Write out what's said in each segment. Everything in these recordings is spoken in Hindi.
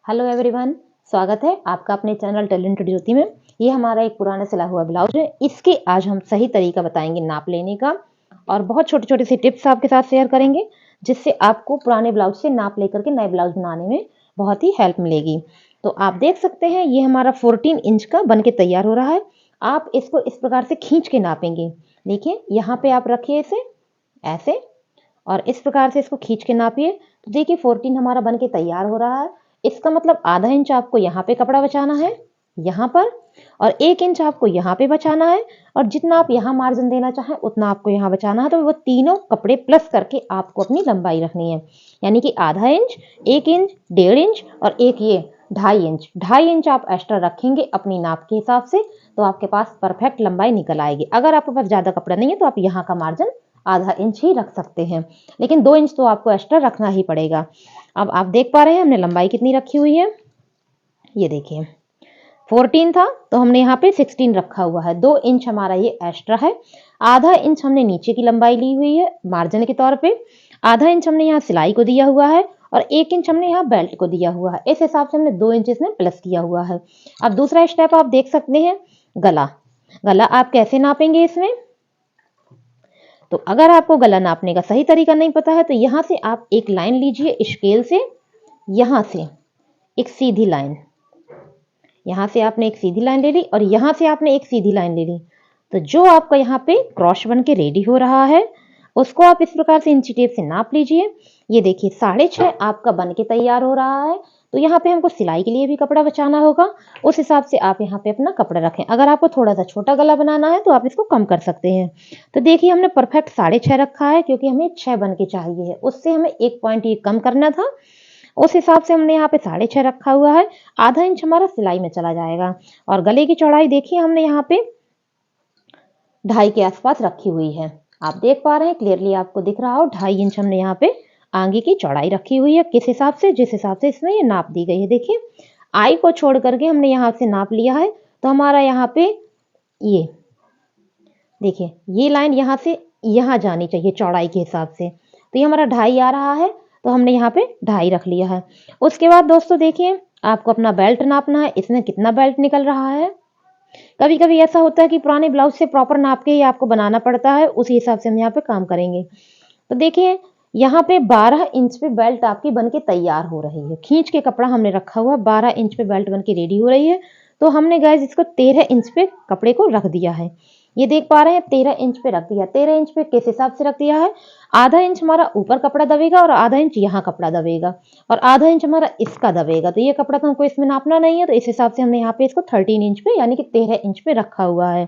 हेलो एवरीवन, स्वागत है आपका अपने चैनल टैलेंटेड ज्योति में। ये हमारा एक पुराना सिला हुआ ब्लाउज है। इसके आज हम सही तरीका बताएंगे नाप लेने का और बहुत छोटे छोटे से टिप्स आपके साथ शेयर करेंगे जिससे आपको पुराने ब्लाउज से नाप लेकर के नए ब्लाउज बनाने में बहुत ही हेल्प मिलेगी। तो आप देख सकते हैं ये हमारा 14 इंच का बन के तैयार हो रहा है। आप इसको इस प्रकार से खींच के नापेंगे। देखिए यहाँ पे आप रखिए इसे ऐसे और इस प्रकार से इसको खींच के नापिए। तो देखिए 14 हमारा बन के तैयार हो रहा है। इसका मतलब आधा इंच आपको यहाँ पे कपड़ा बचाना है यहाँ पर, और 1 इंच आपको यहाँ पे बचाना है, और जितना आप यहाँ मार्जिन देना चाहें उतना आपको यहाँ बचाना है। तो वो तीनों कपड़े प्लस करके आपको अपनी लंबाई रखनी है, यानी कि आधा इंच, 1 इंच, 1.5 इंच और एक ये 2.5 इंच। 2.5 इंच आप एक्स्ट्रा रखेंगे अपनी नाप के हिसाब से तो आपके पास परफेक्ट लंबाई निकल आएगी। अगर आपके पास ज्यादा कपड़ा नहीं है तो आप यहाँ का मार्जिन आधा इंच ही रख सकते हैं, लेकिन 2 इंच तो आपको एक्स्ट्रा रखना ही पड़ेगा। अब आप देख पा रहे हैं हमने लंबाई कितनी रखी हुई है। ये देखिए 14 था तो हमने यहाँ पे 16 रखा हुआ है। 2 इंच हमारा ये एक्स्ट्रा है। आधा इंच हमने नीचे की लंबाई ली हुई है मार्जिन के तौर पे। आधा इंच हमने यहाँ सिलाई को दिया हुआ है और 1 इंच हमने यहाँ बेल्ट को दिया हुआ है। इस हिसाब से हमने 2 इंच इसमें प्लस किया हुआ है। अब दूसरा स्टेप आप देख सकते हैं, गला। गला आप कैसे नापेंगे इसमें? तो अगर आपको गला नापने का सही तरीका नहीं पता है तो यहाँ से आप एक लाइन लीजिए स्केल से, यहाँ से एक सीधी लाइन, यहाँ से आपने एक सीधी लाइन ले ली और यहाँ से आपने एक सीधी लाइन ले ली। तो जो आपका यहाँ पे क्रॉस बन के रेडी हो रहा है उसको आप इस प्रकार से इंची टेप से नाप लीजिए। ये देखिए 6.5 आपका बन के तैयार हो रहा है। तो यहाँ पे हमको सिलाई के लिए भी कपड़ा बचाना होगा, उस हिसाब से आप यहाँ पे अपना कपड़ा रखें। अगर आपको थोड़ा सा छोटा गला बनाना है तो आप इसको कम कर सकते हैं। तो देखिए हमने परफेक्ट 6.5 रखा है क्योंकि हमें 6 बन के चाहिए है, उससे हमें 1 पॉइंट ये कम करना था। उस हिसाब से हमने यहाँ पे 6.5 रखा हुआ है। आधा इंच हमारा सिलाई में चला जाएगा। और गले की चौड़ाई देखिए हमने यहाँ पे 2.5 के आसपास रखी हुई है। आप देख पा रहे हैं क्लियरली, आपको दिख रहा हो 2.5 इंच हमने यहाँ पे आगे की चौड़ाई रखी हुई है। किस हिसाब से? जिस हिसाब से इसमें ये नाप दी गई है। देखिए आई को छोड़ करके हमने यहाँ से नाप लिया है। तो हमारा यहाँ पे ये देखिए ये लाइन यहाँ से यहाँ जानी चाहिए चौड़ाई के हिसाब से। तो ये हमारा 2.5 आ रहा है तो हमने यहाँ पे 2.5 रख लिया है। उसके बाद दोस्तों देखिए आपको अपना बेल्ट नापना है, इसमें कितना बेल्ट निकल रहा है। कभी कभी ऐसा होता है कि पुराने ब्लाउज से प्रॉपर नाप के ही आपको बनाना पड़ता है, उसी हिसाब से हम यहाँ पे काम करेंगे। तो देखिए यहाँ पे 12 इंच पे बेल्ट आपकी बन के तैयार हो रही है। खींच के कपड़ा हमने रखा हुआ, 12 इंच पे बेल्ट बन के रेडी हो रही है। तो हमने गाइस इसको 13 इंच पे कपड़े को रख दिया है। ये देख पा रहे हैं 13 इंच पे रख दिया। 13 इंच पे किस हिसाब से रख दिया है? आधा इंच हमारा ऊपर कपड़ा दबेगा और आधा इंच यहाँ कपड़ा दबेगा और आधा इंच हमारा इसका दबेगा। तो ये कपड़ा तो हमको इसमें नापना नहीं है, तो इस हिसाब से हमने यहाँ पे इसको 13 इंच पे यानी कि 13 इंच पे रखा हुआ है।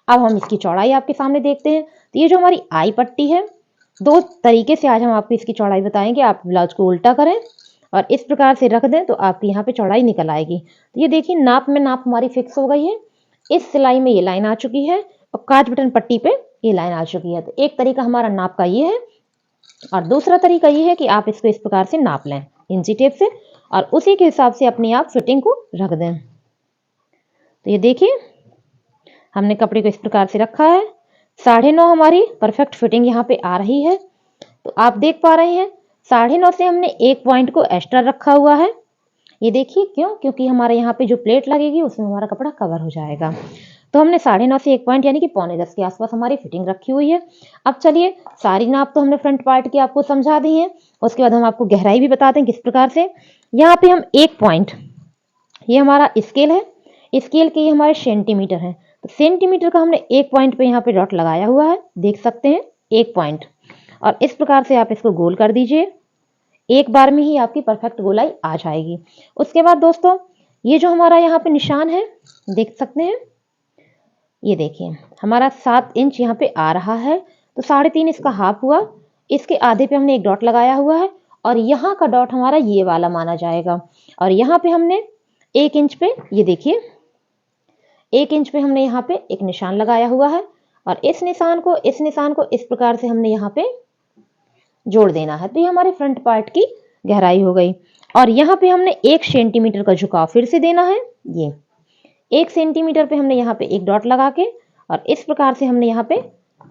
अब हम इसकी चौड़ाई आपके सामने देखते हैं। तो ये जो हमारी आई पट्टी है, 2 तरीके से आज हम आपको इसकी चौड़ाई बताएंगे। आप ब्लाउज को उल्टा करें और इस प्रकार से रख दें तो आपकी यहाँ पे चौड़ाई निकल आएगी। तो ये देखिए नाप में नाप हमारी फिक्स हो गई है। इस सिलाई में ये लाइन आ चुकी है और काज बटन पट्टी पे ये लाइन आ चुकी है। तो एक तरीका हमारा नाप का ये है और दूसरा तरीका ये है कि आप इसको इस प्रकार से नाप लें इंची टेप से और उसी के हिसाब से अपनी आप फिटिंग को रख दें। तो ये देखिए हमने कपड़े को इस प्रकार से रखा है। 9.5 हमारी परफेक्ट फिटिंग यहाँ पे आ रही है। तो आप देख पा रहे हैं 9.5 से हमने 1 पॉइंट को एक्स्ट्रा रखा हुआ है। ये देखिए क्यों? क्योंकि हमारे यहाँ पे जो प्लेट लगेगी उसमें हमारा कपड़ा कवर हो जाएगा। तो हमने 9.5 से 1 पॉइंट यानी कि 9.75 के आसपास हमारी फिटिंग रखी हुई है। अब चलिए सारी नाप तो हमने फ्रंट पार्ट की आपको समझा दी है, उसके बाद हम आपको गहराई भी बताते हैं किस प्रकार से। यहाँ पे हम 1 पॉइंट, ये हमारा स्केल है, स्केल के ये हमारे सेंटीमीटर है। तो सेंटीमीटर का हमने 1 पॉइंट पे यहाँ पे डॉट लगाया हुआ है, देख सकते हैं 1 पॉइंट। और इस प्रकार से आप इसको गोल कर दीजिए। एक बार में ही आपकी परफेक्ट गोलाई आ जाएगी। उसके बाद दोस्तों ये जो हमारा यहाँ पे निशान है देख सकते हैं, ये देखिए हमारा 7 इंच यहाँ पे आ रहा है। तो 3.5 इसका हाफ हुआ। इसके आधे पे हमने एक डॉट लगाया हुआ है और यहाँ का डॉट हमारा ये वाला माना जाएगा। और यहाँ पे हमने 1 इंच पे, ये देखिए 1 इंच पे हमने यहाँ पे एक निशान लगाया हुआ है और इस निशान को इस प्रकार से हमने यहाँ पे जोड़ देना है। तो ये हमारे फ्रंट पार्ट की गहराई हो गई। और यहाँ पे हमने 1 सेंटीमीटर का झुकाव फिर से देना है। ये 1 सेंटीमीटर पे हमने यहाँ पे एक डॉट लगा के और इस प्रकार से हमने यहाँ पे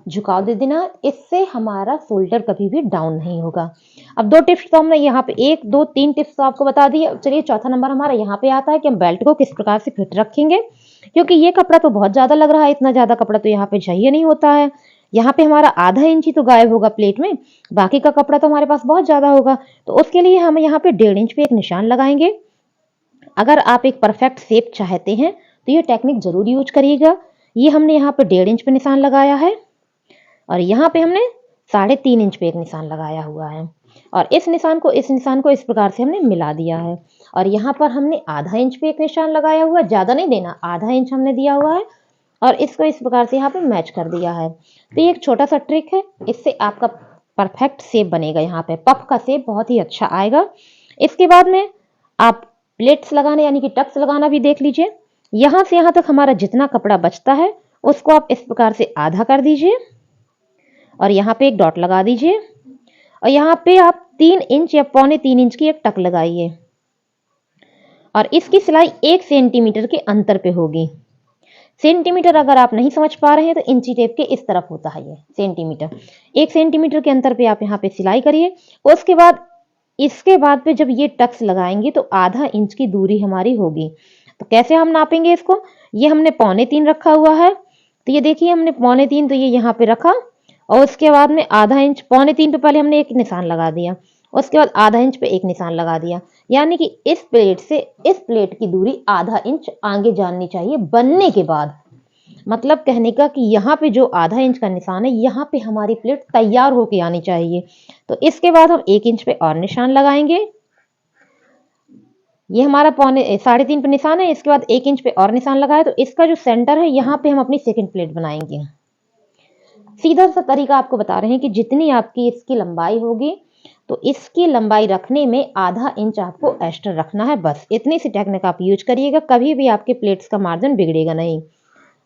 झुकाव दे देना, इससे हमारा शोल्डर कभी भी डाउन नहीं होगा। अब 2 टिप्स तो हमने यहाँ पे 1, 2, 3 टिप्स तो आपको बता दी है। चलिए चौथा नंबर हमारा यहाँ पे आता है कि हम बेल्ट को किस प्रकार से फिट रखेंगे, क्योंकि ये कपड़ा तो बहुत ज़्यादा लग रहा है, इतना ज़्यादा कपड़ा तो यहाँ पे चाहिए नहीं होता है। यहाँ पे हमारा आधा इंच ही तो गायब होगा प्लेट में, बाकी का कपड़ा तो हमारे पास बहुत ज़्यादा होगा। तो उसके लिए हम यहाँ पे 1.5 इंच पे एक निशान लगाएंगे। अगर आप एक परफेक्ट शेप चाहते हैं तो ये टेक्निक जरूर यूज करिएगा। ये हमने यहाँ पे 1.5 इंच पे निशान लगाया है और यहाँ पे हमने 3.5 इंच पे एक निशान लगाया हुआ है और इस निशान को इस प्रकार से हमने मिला दिया है और यहाँ पर हमने आधा इंच पे एक निशान लगाया हुआ है, ज्यादा नहीं देना, आधा इंच हमने दिया हुआ है और इसको इस प्रकार से यहाँ पे मैच कर दिया है। तो ये एक छोटा सा ट्रिक है, इससे आपका परफेक्ट शेप बनेगा। यहाँ पे पफ का शेप बहुत ही अच्छा आएगा। इसके बाद में आप प्लेट्स लगाने यानी कि टक्स लगाना भी देख लीजिए। यहाँ से यहाँ तक हमारा जितना कपड़ा बचता है उसको आप इस प्रकार से आधा कर दीजिए और यहाँ पे एक डॉट लगा दीजिए और यहाँ पे आप 3 इंच या 3.25 इंच की एक टक लगाइए और इसकी सिलाई 1 सेंटीमीटर के अंतर पे होगी। सेंटीमीटर अगर आप नहीं समझ पा रहे हैं तो इंची टेप के इस तरफ होता है ये सेंटीमीटर। 1 सेंटीमीटर के अंतर पे आप यहाँ पे सिलाई करिए। उसके बाद इसके बाद पे जब ये टक्स लगाएंगे तो आधा इंच की दूरी हमारी होगी। तो कैसे हम नापेंगे इसको, ये हमने 3.25 रखा हुआ है, तो ये देखिए हमने 3.25 तो ये यहाँ पे रखा और उसके बाद में आधा इंच 3.25 पे पहले हमने एक निशान लगा दिया, उसके बाद आधा इंच पे एक निशान लगा दिया, यानी कि इस प्लेट से इस प्लेट की दूरी आधा इंच आगे जाननी चाहिए बनने के बाद। मतलब कहने का कि यहाँ पे जो आधा इंच का निशान है यहाँ पे हमारी प्लेट तैयार होके आनी चाहिए। तो इसके बाद हम 1 इंच पे और निशान लगाएंगे। ये हमारा 3.5 पे निशान है, इसके बाद 1 इंच पे और निशान लगाए तो इसका जो सेंटर है यहाँ पे हम अपनी सेकंड प्लेट बनाएंगे। सीधा सा तरीका आपको बता रहे हैं कि जितनी आपकी इसकी लंबाई होगी तो इसकी लंबाई रखने में आधा इंच आपको एक्स्ट्रा रखना है, बस इतनी सी टेक्निक आप यूज करिएगा, कभी भी आपके प्लेट्स का मार्जिन बिगड़ेगा नहीं।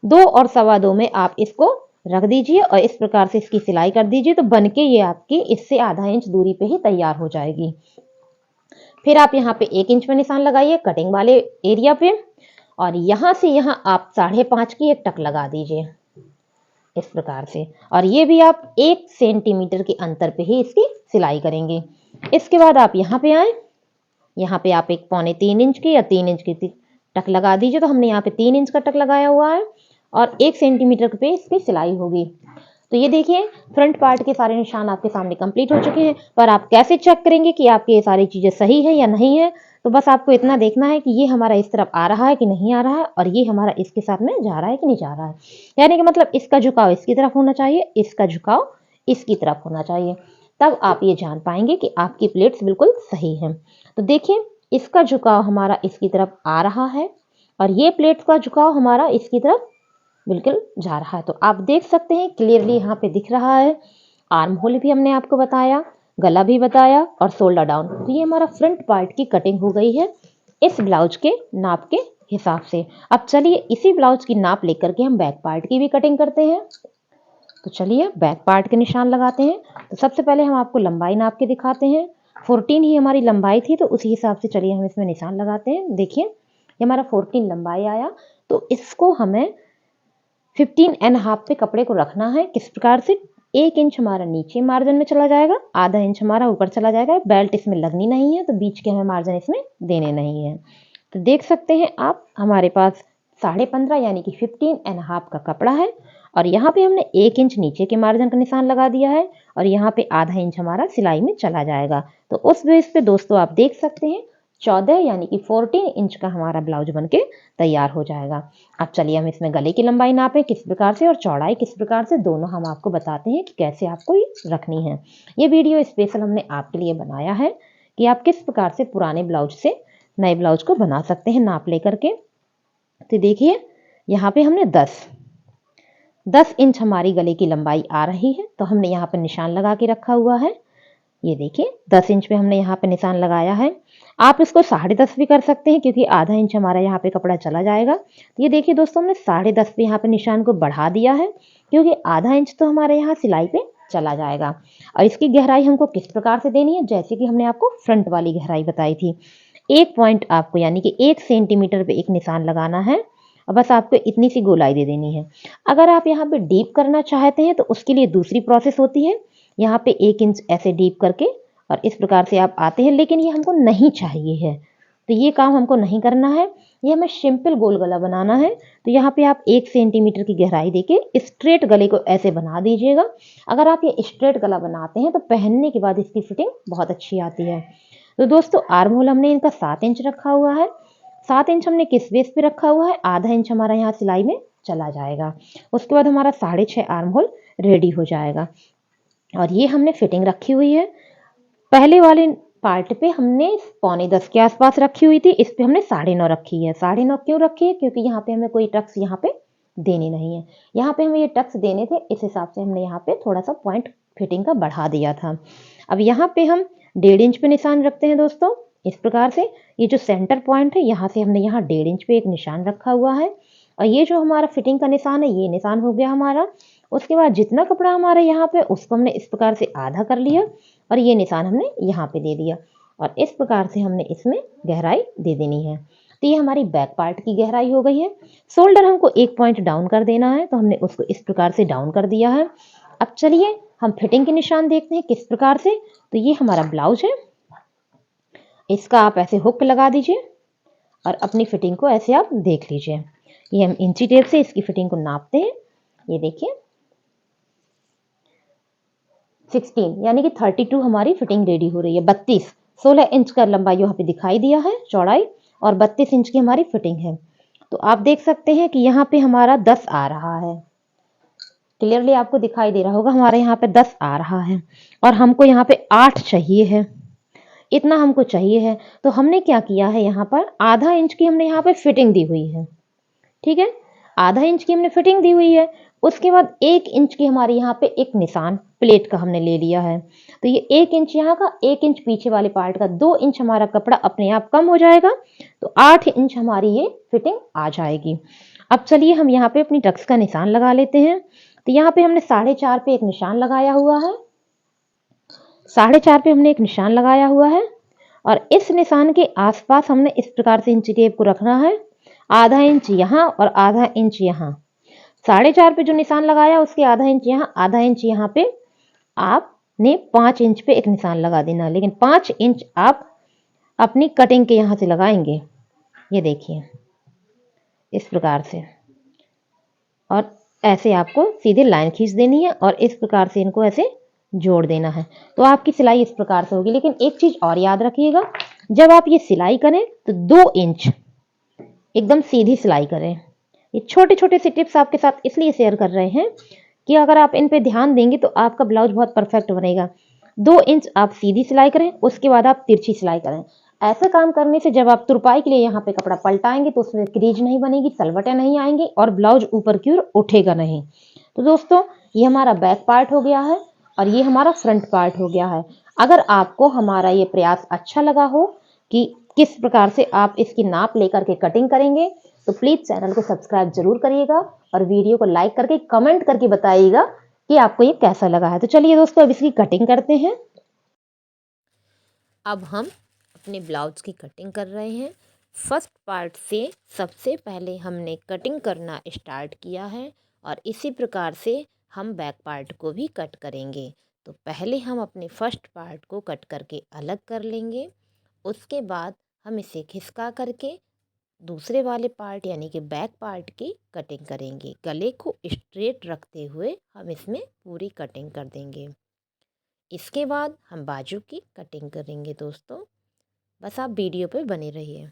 2 और 2.25 में आप इसको रख दीजिए और इस प्रकार से इसकी सिलाई कर दीजिए तो बनके ये आपकी इससे आधा इंच दूरी पे ही तैयार हो जाएगी। फिर आप यहाँ पे 1 इंच में निशान लगाइए कटिंग वाले एरिया पे और यहाँ से यहाँ आप 5.5 की एक टक लगा दीजिए इस प्रकार से और ये भी आप 1 सेंटीमीटर के अंतर पे ही इसकी सिलाई करेंगे। इसके बाद आप यहाँ पे आए, यहाँ पे आप एक 3.25 इंच की या 3 इंच की टक लगा दीजिए। तो हमने यहाँ पे 3 इंच का टक लगाया हुआ है और 1 सेंटीमीटर पे इसकी सिलाई होगी। तो ये देखिए फ्रंट पार्ट के सारे निशान आपके सामने कंप्लीट हो चुके हैं। पर आप कैसे चेक करेंगे कि आपकी ये सारी चीजें सही है या नहीं है, तो बस आपको इतना देखना है कि ये हमारा इस तरफ आ रहा है कि नहीं आ रहा है और ये हमारा इसके साथ में जा रहा है कि नहीं जा रहा है। यानी कि मतलब इसका झुकाव इसकी तरफ होना चाहिए, इसका झुकाव इसकी तरफ होना चाहिए, तब आप ये जान पाएंगे कि आपकी प्लेट्स बिल्कुल सही है। तो देखिए इसका झुकाव हमारा इसकी तरफ आ रहा है और ये प्लेट्स का झुकाव हमारा इसकी तरफ बिल्कुल जा रहा है। तो आप देख सकते हैं क्लियरली यहाँ पे दिख रहा है। आर्म होल भी हमने आपको बताया, गला भी बताया और शोल्डर डाउन। तो ये हमारा फ्रंट पार्ट की कटिंग हो गई है इस ब्लाउज के नाप के हिसाब से। अब चलिए इसी ब्लाउज की नाप लेकर के हम बैक पार्ट की भी कटिंग करते हैं। तो चलिए बैक पार्ट के निशान लगाते हैं। तो सबसे पहले हम आपको लंबाई नाप के दिखाते हैं। 14 ही हमारी लंबाई थी तो उसी हिसाब से चलिए हम इसमें निशान लगाते हैं। देखिए ये हमारा 14 लंबाई आया, तो इसको हमें 15.5 पे कपड़े को रखना है। किस प्रकार से, 1 इंच हमारा नीचे मार्जिन में चला जाएगा, आधा इंच हमारा ऊपर चला जाएगा। बेल्ट इसमें लगनी नहीं है तो बीच के हमें मार्जिन इसमें देने नहीं है। तो देख सकते हैं आप हमारे पास 15.5 यानी कि 15.5 का कपड़ा है और यहाँ पे हमने 1 इंच नीचे के मार्जिन का निशान लगा दिया है और यहाँ पे आधा इंच हमारा सिलाई में चला जाएगा। तो उस बेस पे दोस्तों आप देख सकते हैं 14 यानी कि 14 इंच का हमारा ब्लाउज बनके तैयार हो जाएगा। अब चलिए हम इसमें गले की लंबाई नापें किस प्रकार से और चौड़ाई किस प्रकार से, दोनों हम आपको बताते हैं कि कैसे आपको ये रखनी है। ये वीडियो स्पेशल हमने आपके लिए बनाया है कि आप किस प्रकार से पुराने ब्लाउज से नए ब्लाउज को बना सकते हैं नाप लेकर के। तो देखिए यहाँ पे हमने 10 इंच हमारी गले की लंबाई आ रही है, तो हमने यहाँ पर निशान लगा के रखा हुआ है। ये देखिए 10 इंच पे हमने यहाँ पे निशान लगाया है। आप इसको 10.5 भी कर सकते हैं क्योंकि आधा इंच हमारा यहाँ पे कपड़ा चला जाएगा। तो ये देखिए दोस्तों हमने 10.5 पे यहाँ पे निशान को बढ़ा दिया है क्योंकि आधा इंच तो हमारे यहाँ सिलाई पे चला जाएगा। और इसकी गहराई हमको किस प्रकार से देनी है, जैसे कि हमने आपको फ्रंट वाली गहराई बताई थी। 1 पॉइंट आपको यानी कि 1 सेंटीमीटर पे एक निशान लगाना है और बस आपको इतनी सी गोलाई दे देनी है। अगर आप यहाँ पे डीप करना चाहते हैं तो उसके लिए दूसरी प्रोसेस होती है। यहाँ पे 1 इंच ऐसे डीप करके और इस प्रकार से आप आते हैं, लेकिन ये हमको नहीं चाहिए है, तो ये काम हमको नहीं करना है। ये हमें सिंपल गोल गला बनाना है। तो यहाँ पे आप 1 सेंटीमीटर की गहराई देके स्ट्रेट गले को ऐसे बना दीजिएगा। अगर आप ये स्ट्रेट गला बनाते हैं तो पहनने के बाद इसकी फिटिंग बहुत अच्छी आती है। तो दोस्तों आर्म होल हमने इनका 7 इंच रखा हुआ है। 7 इंच हमने किस बेस पे रखा हुआ है, आधा इंच हमारा यहाँ सिलाई में चला जाएगा। उसके बाद हमारा 6.5 आर्म होल रेडी हो जाएगा। और ये हमने फिटिंग रखी हुई है। पहले वाले पार्ट पे हमने 9:45 के आसपास रखी हुई थी, इस पे हमने 9:30 रखी है। 9:30 क्यों रखी है, क्योंकि यहाँ पे हमें कोई टक्स यहाँ पे देने नहीं है। यहाँ पे हमें ये टक्स देने थे, इस हिसाब से हमने यहाँ पे थोड़ा सा पॉइंट फिटिंग का बढ़ा दिया था। अब यहाँ पे हम 1.5 इंच पे निशान रखते हैं दोस्तों। इस प्रकार से ये जो सेंटर पॉइंट है, यहाँ से हमने यहाँ 1.5 इंच पे एक निशान रखा हुआ है। और ये जो हमारा फिटिंग का निशान है, ये निशान हो गया हमारा। उसके बाद जितना कपड़ा हमारे यहाँ पे, उसको हमने इस प्रकार से आधा कर लिया और ये निशान हमने यहाँ पे दे दिया। और इस प्रकार से हमने इसमें गहराई दे देनी है। तो ये हमारी बैक पार्ट की गहराई हो गई है। शोल्डर हमको 1 पॉइंट डाउन कर देना है, तो हमने उसको इस प्रकार से डाउन कर दिया है। अब चलिए हम फिटिंग के निशान देखते हैं किस प्रकार से। तो ये हमारा ब्लाउज है, इसका आप ऐसे हुक लगा दीजिए और अपनी फिटिंग को ऐसे आप देख लीजिए। ये हम इंची टेप से इसकी फिटिंग को नापते हैं। ये देखिए 16 यानी कि 32 हमारी फिटिंग रेडी हो रही है। 16 इंच का लंबाई यहाँ पे दिखाई दिया है चौड़ाई, और 32 इंच की हमारी फिटिंग है। तो आप देख सकते हैं कि यहाँ पे हमारा 10 आ रहा है। क्लियरली आपको दिखाई दे रहा होगा, हमारे यहाँ पे 10 आ रहा है और हमको यहाँ पे 8 चाहिए है। इतना हमको चाहिए है। तो हमने क्या किया है, यहाँ पर आधा इंच की हमने यहाँ पे फिटिंग दी हुई है। ठीक है, आधा इंच की हमने फिटिंग दी हुई है। उसके बाद 1 इंच की हमारे यहाँ पे एक निशान प्लेट का हमने ले लिया है। तो ये 1 इंच यहाँ का, 1 इंच पीछे वाले पार्ट का, 2 इंच हमारा कपड़ा अपने आप कम हो जाएगा। तो 8 इंच हमारी ये फिटिंग आ जाएगी। अब चलिए हम यहाँ पे अपनी टक्स का निशान लगा लेते हैं। तो यहाँ पे हमने 4.5 पे एक निशान लगाया हुआ है। 4.5 पे हमने एक निशान लगाया हुआ है और इस निशान के आसपास हमने इस प्रकार से इंची टेप को रखना है। आधा इंच यहाँ और आधा इंच यहाँ। 4.5 पे जो निशान लगाया उसके आधा इंच यहाँ, आधा इंच यहाँ पे आपने 5 इंच पे एक निशान लगा देना, लेकिन 5 इंच आप अपनी कटिंग के यहाँ से लगाएंगे। ये देखिए इस प्रकार से, और ऐसे आपको सीधे लाइन खींच देनी है और इस प्रकार से इनको ऐसे जोड़ देना है। तो आपकी सिलाई इस प्रकार से होगी। लेकिन एक चीज और याद रखिएगा, जब आप ये सिलाई करें तो 2 इंच एकदम सीधी सिलाई करें। ये छोटे छोटे से टिप्स आपके साथ इसलिए शेयर कर रहे हैं कि अगर आप इन पे ध्यान देंगे तो आपका ब्लाउज बहुत परफेक्ट बनेगा। 2 इंच आप सीधी सिलाई करें, उसके बाद आप तिरछी सिलाई करें। ऐसे काम करने से जब आप तुरपाई के लिए यहाँ पे कपड़ा पलटाएंगे तो उसमें क्रीज नहीं बनेगी, सलवटें नहीं आएंगी और ब्लाउज ऊपर की ओर उठेगा नहीं। तो दोस्तों ये हमारा बैक पार्ट हो गया है और ये हमारा फ्रंट पार्ट हो गया है। अगर आपको हमारा ये प्रयास अच्छा लगा हो कि किस प्रकार से आप इसकी नाप लेकर के कटिंग करेंगे, तो प्लीज चैनल को सब्सक्राइब जरूर करिएगा और वीडियो को लाइक करके कमेंट करके बताइएगा कि आपको ये कैसा लगा है। तो चलिए दोस्तों अब इसकी कटिंग करते हैं। अब हम अपने ब्लाउज की कटिंग कर रहे हैं। फर्स्ट पार्ट से सबसे पहले हमने कटिंग करना स्टार्ट किया है और इसी प्रकार से हम बैक पार्ट को भी कट करेंगे। तो पहले हम अपने फर्स्ट पार्ट को कट करके अलग कर लेंगे। उसके बाद हम इसे खिसका करके दूसरे वाले पार्ट यानी कि बैक पार्ट की कटिंग करेंगे। गले को स्ट्रेट रखते हुए हम इसमें पूरी कटिंग कर देंगे। इसके बाद हम बाजू की कटिंग करेंगे दोस्तों। बस आप वीडियो पे बने रहिए।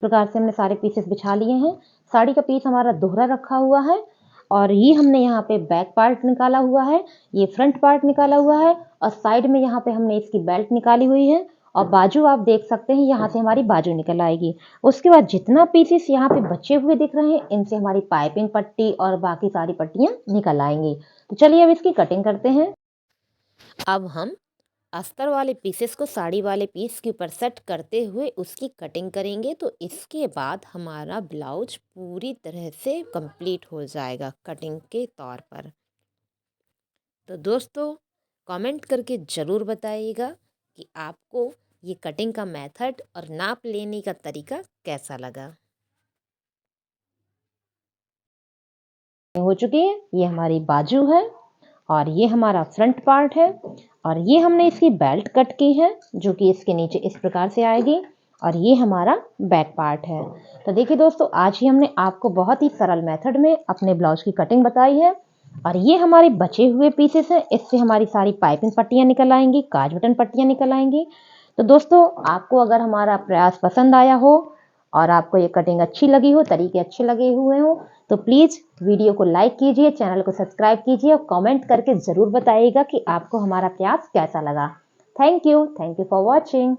प्रकार से हमने सारे पीसेस बिछा लिए हैं। साड़ी का पीस हमारा दोहरा रखा हुआ है और ये हमने यहाँ पे बैक पार्ट निकाला हुआ है, ये फ्रंट पार्ट निकाला हुआ है और साइड में यहाँ पे हमने इसकी बेल्ट निकाली हुई है और बाजू आप देख सकते हैं यहाँ से हमारी बाजू निकल आएगी। उसके बाद जितना पीसेस यहाँ पे बचे हुए दिख रहे हैं इनसे हमारी पाइपिंग पट्टी और बाकी सारी पट्टियाँ निकल आएंगी। तो चलिए अब इसकी कटिंग करते हैं। अब हम अस्तर वाले पीसेस को साड़ी वाले पीस के ऊपर सेट करते हुए उसकी कटिंग करेंगे, तो इसके बाद हमारा ब्लाउज पूरी तरह से कंप्लीट हो जाएगा कटिंग के तौर पर। तो दोस्तों कमेंट करके ज़रूर बताइएगा कि आपको ये कटिंग का मेथड और नाप लेने का तरीका कैसा लगा। हो चुकी है, ये हमारी बाजू है और ये हमारा फ्रंट पार्ट है और ये हमने इसकी बेल्ट कट की है जो कि इसके नीचे इस प्रकार से आएगी और ये हमारा बैक पार्ट है। तो देखिए दोस्तों, आज ही हमने आपको बहुत ही सरल मेथड में अपने ब्लाउज की कटिंग बताई है और ये हमारे बचे हुए पीसेस हैं, इससे हमारी सारी पाइपिंग पट्टियाँ निकल आएंगी, काज बटन पट्टियाँ निकल आएंगी। तो दोस्तों, आपको अगर हमारा प्रयास पसंद आया हो और आपको ये कटिंग अच्छी लगी हो, तरीके अच्छे लगे हुए हो, तो प्लीज़ वीडियो को लाइक कीजिए, चैनल को सब्सक्राइब कीजिए और कमेंट करके ज़रूर बताइएगा कि आपको हमारा प्रयास कैसा लगा। Thank you for watching.